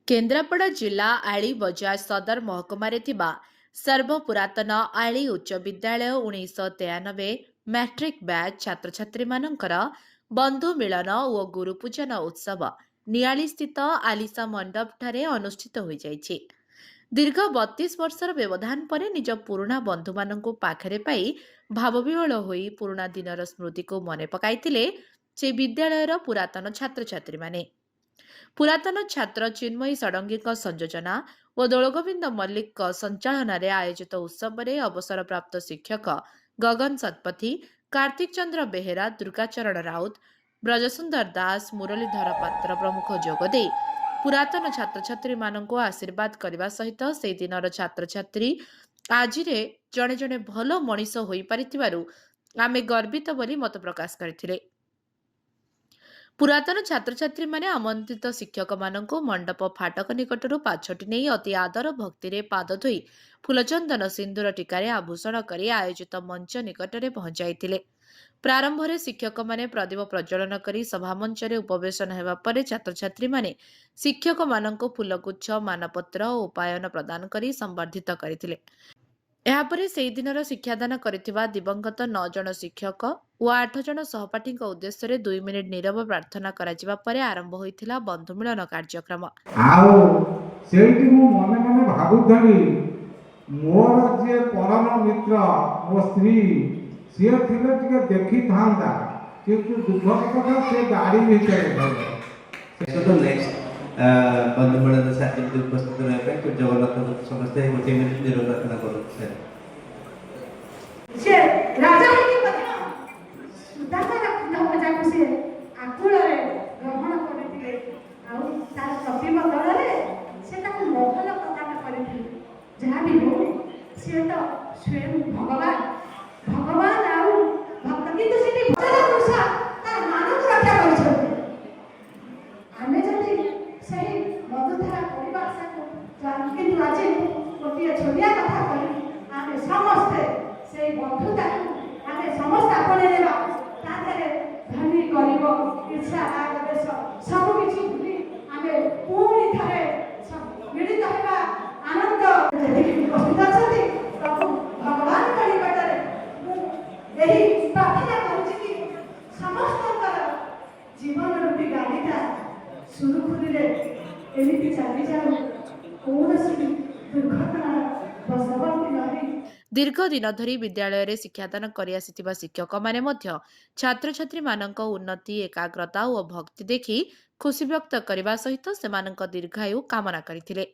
केन्द्रापड़ा जिला आली बजार सदर महकुमारे थिबा सर्वपुरातन आली उच्च विद्यालय 1993 मैट्रिक बैच छात्र छात्री मानकर बंधु मिलन और गुरुपूजन उत्सव नियाली स्थित आलिसा मंडप ठारे अनुष्ठित हो जाइछि। दीर्घ 32 वर्षर व्यवधान पर निज पुराणा बंधु माननकु पाखरे पाई भावविह्वल होई पुराणा दिनर स्मृति को मने पकाइतिले से विद्यालयर पुरातन छात्र छात्री माने। पुरातन छात्र चिन्मयी षडंगी संयोजना और दोलगोविंद मल्लिक संचालन आयोजित उत्सव में अवसरप्राप्त शिक्षक गगन शतपथी, कार्तिक चंद्र बेहेरा, दुर्गाचरण राउत, ब्रजसुंदर दास, मुरलीधर पात्र प्रमुख जोगदे पुरातन छात्र छात्री मानक आशीर्वाद करने सहित से दिनर छात्र छात्री आज जड़े जड़े भल मनीष हो पारिथिबारु आमे गर्वित बोली मत प्रकाश करथिले। पुरातन छात्र छात्री माने आमंत्रित शिक्षक मानकु मंडप फाटक निकटरू पाछटी नहीं अति आदर भक्ति रे पाद धोई फूलचंदन सिंदूर टीकारे आभूषण करी आयोजित मंच निकटरे पहुंचाइथिले। प्रारंभ में शिक्षक माने प्रदीप प्रज्वलन करी सभा मंच रे उपवेशन हेबा परे छात्र छात्री माने शिक्षक मानकु फूलगुच्छ मानपत्र और उपायन प्रदान करी संवर्धित करथिले। एहापरे सेही दिनर शिक्षादान करिथिबा दिवंगत 9 जन शिक्षक और 8 जन सहपाठी उद्देश्य 2 मिनिट नीरव प्रार्थना कराजिबा परे आरंभ होइथिला बंधु मिलन कार्यक्रम। आउ सेठी मु मने मने भाबुथली मोर जे परम मित्र मो स्त्री से थिले टिके देखि थांदा किंतु दुख कथा से गाड़ी भितर गले। सो नेक्स्ट बंधु मिलन साथी उपस्थित रहे पे जगन्नाथ समस्त गोटे मिनिट नीरव प्रार्थना करू। से राजा होती कथा सुदाकर मजा को से आकुल रे ग्रहण करथिले आ तार प्रतिमा दଳରେ से ताको मोहन प्रदान करथिले। जहा भी हो से तो स्वयं भगवान आ भक्त किंतु सेठी भजन पुरुषा तार मानव रक्षा करछथि। आमे जति सही मधुधारा परिवार साको जान किंतु आज गोटे छोड़िया कथा करी आमे समस्ते से बंधुता आमे समस्त आपने लेबा तारे धनी गरीब ईर्षा राग देश सब किछि भूली आमे पूरी थरे मिलित हेबा आनंद उपस्थित अछथि। प्रभु भगवान का निकटरे एही प्रार्थना करूछि कि समस्तकर जीवन रूपी गाड़ीटा सुरुखुरी रे एमिति चली जाऊ कोनोसी दुर्घटना बसवर्ती नहीं। दीर्घ दिन धरी विद्यालय रे शिक्षादान करि आसिथिबा शिक्षक माने मध्य छात्र छात्री मानक उन्नति एकाग्रता और भक्ति देखि खुशी व्यक्त करने सहित सेमानक दीर्घायु कामना करथिले।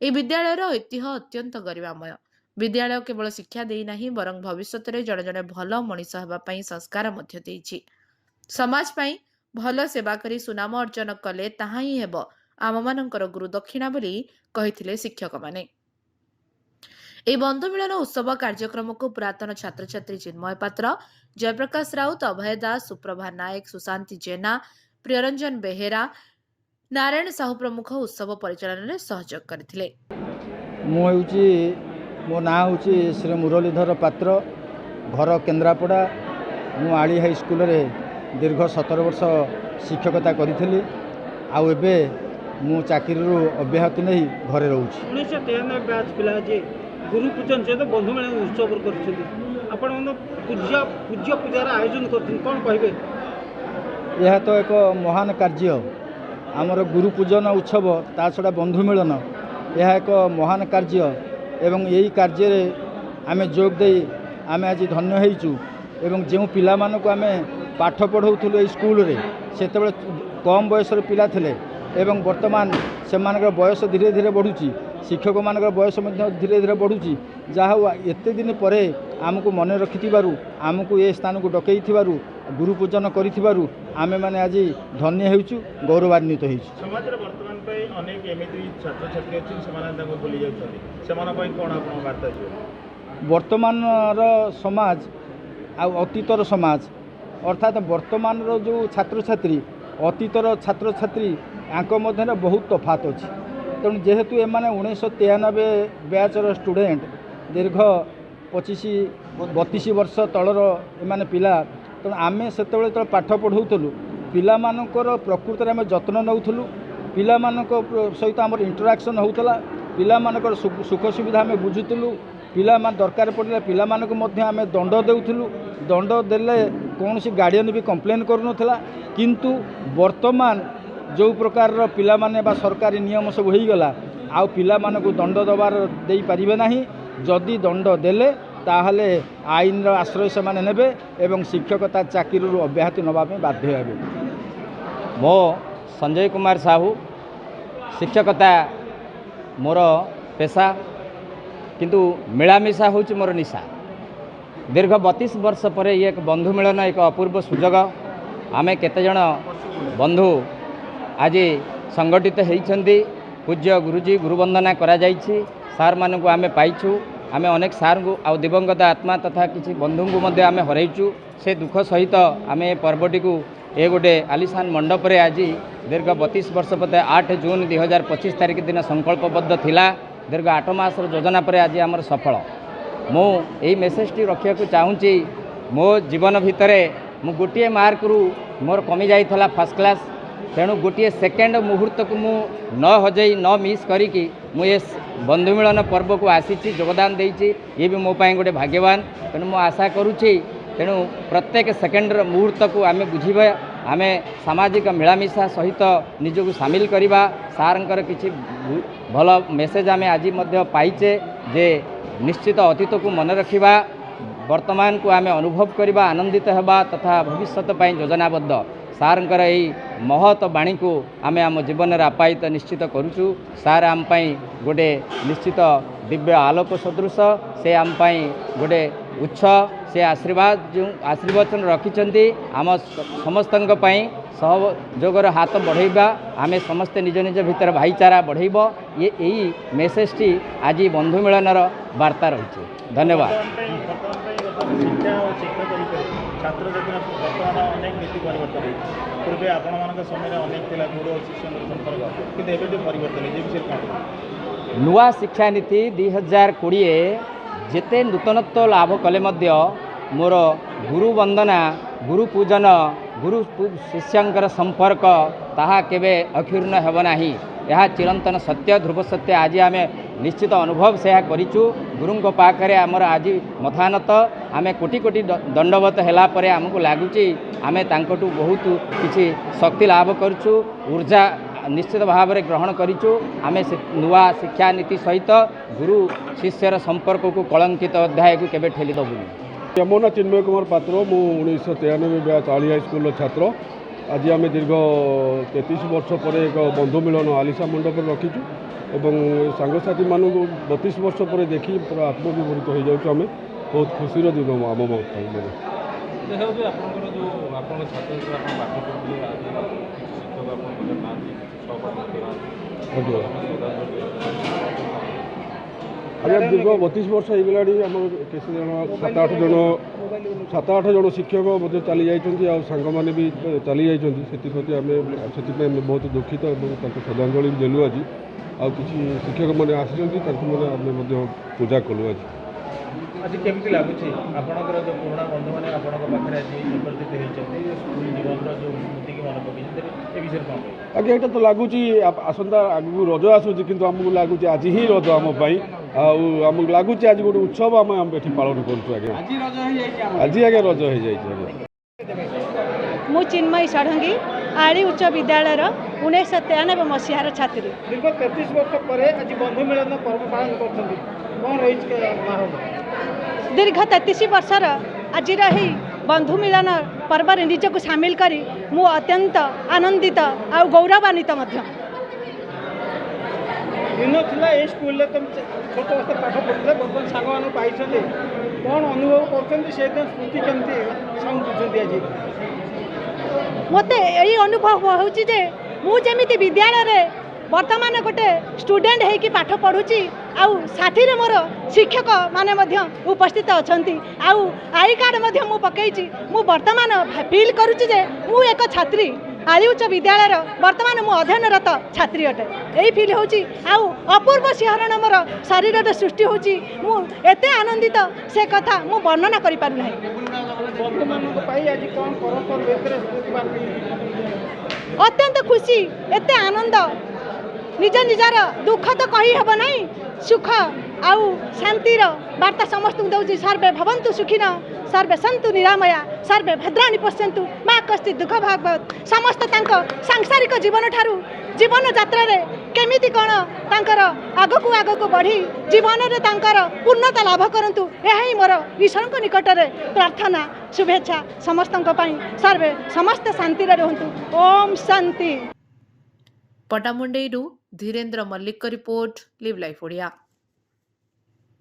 ए विद्यालयर ऐतिह्य अत्यंत गरिमामय। विद्यालय केवल शिक्षा देई नाही बरं भविष्यत रे जड़े जड़े भल मनीष हेबा पई संस्कार मध्य देइछि। समाज पई भल सेवा करी सुनाम अर्जन कले ताहा ही हेबो आम मानकर गुरु दक्षिणा बोली कहिथिले शिक्षक माने। ए बंधु मिलन उत्सव कार्यक्रम को पुरातन छात्र छात्री चिन्मय पात्र, जयप्रकाश राउत, अभय दास, सुप्रभा नायक, सुशांति जेना, प्रियरंजन बेहेरा, नारायण साहू प्रमुख उत्सव परिचालन में सहयोग करथिले। मो ना हूँ श्री मुरलीधर पात्र, घर केन्द्रापड़ा। मु आली हाई स्कूल रे दीर्घ 17 वर्ष शिक्षकता करी आउ एबे मु चाकरी अब्याहति नहीं घरे रोच। 1993 बैच पिला जे गुरु पूजन सहित बंधु मिलन उत्सव कर पूज्य पूजार आयोजन कर कौन कहे? यह तो एक महान कार्य आमर गुरु पूजन उत्सव ता छड़ा बंधु मिलन यह एक महान कार्य एवं यही कार्य रे आमे जोग दे आमे आज धन्य होइचु। एवं जो पिला मानक आमे पाठ पढ़ाउथुलु ए स्कूल रे सेतेबेले कम बयस रे पिला थिले एवं वर्तमान से बयस धीरे धीरे बढ़ुची, शिक्षक मान बयस धीरे धीरे बढ़ुची। जहाँ एते दिन पर आमको मन रखिथिबारु आमको ये स्थान को डकई गुरु पूजन करिथिबारु आमे माने आज धन्य होइचु, गौरवान्वित होइचु। समाज रे वर्तमान पे अनेक एमिति छात्र छात्री अछि समान ताको भूली जाउछथि समान पई कोन आपन वार्ता छै? वर्तमान रो समाज आ अतीतर समाज अर्थात वर्तमान रो जो छात्र छात्री अतीतर छात्र छात्री आंक मध्य बहुत तफात अच्छी। तेणु जेहेतु एमाने 1993 बैचर स्टूडेंट दीर्घ 25-32 वर्ष तलर एमाने पिला। तेणु आमे सेतेबेले तो पाठ पढ़ाउथलु पिला मानकर प्रकृत में आम जत्न नौथलु ପିଲାମାନଙ୍କ ସହିତ ଆମର ଇଣ୍ଟରାକ୍ସନ୍ ହେଉଥିଲା, ପିଲାମାନଙ୍କର ସୁଖ ସୁବିଧା ଆମେ ବୁଝୁଥିଲୁ, ପିଲାମାନେ ଦରକାର ପଡ଼ିଲେ ପିଲାମାନଙ୍କୁ ମଧ୍ୟ ଆମେ ଦଣ୍ଡ ଦେଉଥିଲୁ। ଦଣ୍ଡ ଦେଲେ କୌଣସି ଗାର୍ଡ଼ିଆନ୍ ବି କମ୍ପ୍ଲେନ୍ କରୁନଥିଲା। କିନ୍ତୁ ବର୍ତ୍ତମାନ ଯେଉଁ ପ୍ରକାରର ପିଲାମାନେ ବା ସରକାରୀ ନିୟମ ସବୁ ହୋଇଗଲା, ଆଉ ପିଲାମାନଙ୍କୁ ଦଣ୍ଡ ଦେବାର ଦେଇପାରିବେ ନାହିଁ। ଯଦି ଦଣ୍ଡ ଦେଲେ ତାହେଲେ ଆଇନର ଆଶ୍ରୟ ସେମାନେ ନେବେ ଏବଂ ଶିକ୍ଷକତା ଚାକିରିରୁ ଅବ୍ୟାହତି ନେବା ପାଇଁ ବାଧ୍ୟ ହେବେ। मो संजय कुमार साहू शिक्षकता मोर पेशा किंतु मिलामिशा हूँ मोर निशा। दीर्घ 32 वर्ष पर एक बंधु मिलन एक अपूर्व सुजोग आमे केतेजण बंधु आज संगठित होती। पूज्य गुरुजी गुरुवंदना करा जाइछि। सार मानक आमे पाइछु। आमे अनेक सार को आ दिवंगत आत्मा तथा किसी बंधु को मध्य आमे हरैछु। से दुख सहित आमे पर्वटी को ए गोटे आलिशान मंडप रे आज दीर्घ 32 वर्ष पते 8 जून 2025 तारीख दिन संकल्पबद्ध थिला। दीर्घ 8 मास योजना पर आज आमर सफल। मु यही मेसेज टी रखिया को चाहूँगी। मो जीवन भितर मु गोटे मार्क रु मोर कमी जाइथला फर्स्ट क्लास। तेणु गोटे सेकेंड मुहूर्त को मु न हजई न मिस करी मु ये बंधु मिलन पर्व को आसीची योगदान देइची। ये भी मो पाई गोटे भाग्यवान। तेणु मु आशा करूची तेणु प्रत्येक सेकेंड मुहूर्त को आम बुझा आम सामाजिक मिलामिशा सहित निजक सामिल करवा। सारंकर किसी भल मेसेज आम आज पाइचे जे निश्चित अतीत को मन रखा, वर्तमान को आम अनुभव करवा, आनंदित होगा तथा भविष्य योजनाबद्ध सारंकर यही महत बाणी को आम आम जीवन में आपायित निश्चित करुचु। सार आम गोटे निश्चित दिव्य आलोक सदृश से आम गोटे उच्च से आशीर्वाद जो आशीर्वचन रखिंट आम समस्त सहयोगर हाथ बढ़ेबा। आम समस्ते निज निज भितर भाईचारा बढ़ेब। ये यही मेसेज टी आज बंधु मिलनर वार्ता रही। धन्यवाद। शिक्षा और शिक्षक छात्र बर्तमान अनेक नीति परिवर्तन पूर्वे आपण समय अनेक गुरु और शिष्य संपर्क कि परिवर्तन नुआ शिक्षा नीति 2020 जेते नूतनत्व लाभ कले मध्य मोर गुरु वंदना गुरु पूजन गुरु शिष्यांकर संपर्क ताहा केबे अक्षुण्ण हेब नाही। यह चिरंतन सत्य ध्रुव सत्य आज आम निश्चित अनुभव से करूँ। गुरुंक पाखरे आमर आज मथानत आम कोटि कोटि दंडवत है पर आमको लगुच आम तांकटू बहुत किसी शक्ति लाभ करूँ। ऊर्जा निश्चित भाव में ग्रहण करूँ। आम नुआ शिक्षा नीति सहित गुरु शिष्यर संपर्क को कलंकित अध्याय को केबे ठेली दबुनी। मो ना चिन्मय कुमार पात्र। मु 1993 बैच आली हाईस्कूल छात्र। आज आम दीर्घ 33 वर्ष पर एक बंधु मिलन आलिशा मंडप रखीचु एवं सांगसाथी मानू 32 वर्ष पर देखी पूरा आत्मविभूत हो जाऊँ। आम बहुत खुशी दिन आम आज्ञा दीर्घ 32 वर्ष हो गला आम किसी जन 7-8 जन शिक्षक मध्य चली जाइए सांग मैंने भी चली जाती आम से बहुत दुखित और श्रद्धांजलि देलु। आज आ किसी शिक्षक मैंने आसी आम पूजा कलु। आज आज केमती लगुच आपणकर जो पुराणा बंधु मैंने पाखे आज उपस्थित होती स्कूल जीवन जो स्मृति की मन पकड़ ए विषय कौन आज्ञा यहाँ तो लगुच आसंता आगू रज आसूँ कि आमको लगुच आज ही रज आम आमको लगुच आज गोटे उत्सव आम ये पालन करूँ। आज्ञा आज आज्ञा रज हो जाए। मु चिन्मयी षडंगी आली उच्च विद्यालय 1993 मसीहार छात्री। दीर्घ 33 वर्ष पर आज बंधु मिलन पर्व पालन कर दीर्घ 33 वर्षर आज बंधु मिलन पर्व निजक सामिल करी मु अत्यंत आनंदित आ गौरवान्वित दिन था ये स्कूल तुम छोट अवस्था पाठ पढ़ुते बर्तमान सांग मान पाई कौन अनुभव कर स्मृति केमती बुझे आज मत यही अनुभव होची मुझे विद्यालय वर्तमान गोटे स्टूडेंट होगी पाठ पढ़ुची आउ साथी मोर शिक्षक माने उपस्थित अच्छा आई कार्ड मु पकई मु वर्तमान फील करुच्ची जे मु एक छात्री आली उच्च विद्यालय वर्तमान मु अध्ययनरत छात्री अटे। यही फिल होची आउ अपूर्व सिंहरण मोर शरीर सृष्टि होची मु एते आनंदित से कथा मु वर्णना करि पारु नाही। अत्यंत खुशी एते आनंद निज निजार दुख तो कही हेब नहीं सुख आउ शांतिर वार्ता समस्त दौची सर्वे भवन्तु सुखिन सर्वे सन्तु निरामया सर्वे भद्राणि पश्यन्तु माँ कष्टि दुख भागवत समस्त तांको सांसारिक जीवन ठारू जीवन यात्रा रे केमिति कोन तांकर आगकु बढ़ी जीवन रे तांकर पूर्णता लाभ करंतु एही मोर ईश्वर निकट रे प्रार्थना शुभेच्छा समस्त सर्वे समस्त शांति रे रहंतु ओम शांति। पटामुंडेरू Dhirendra Mallick report live life Odia.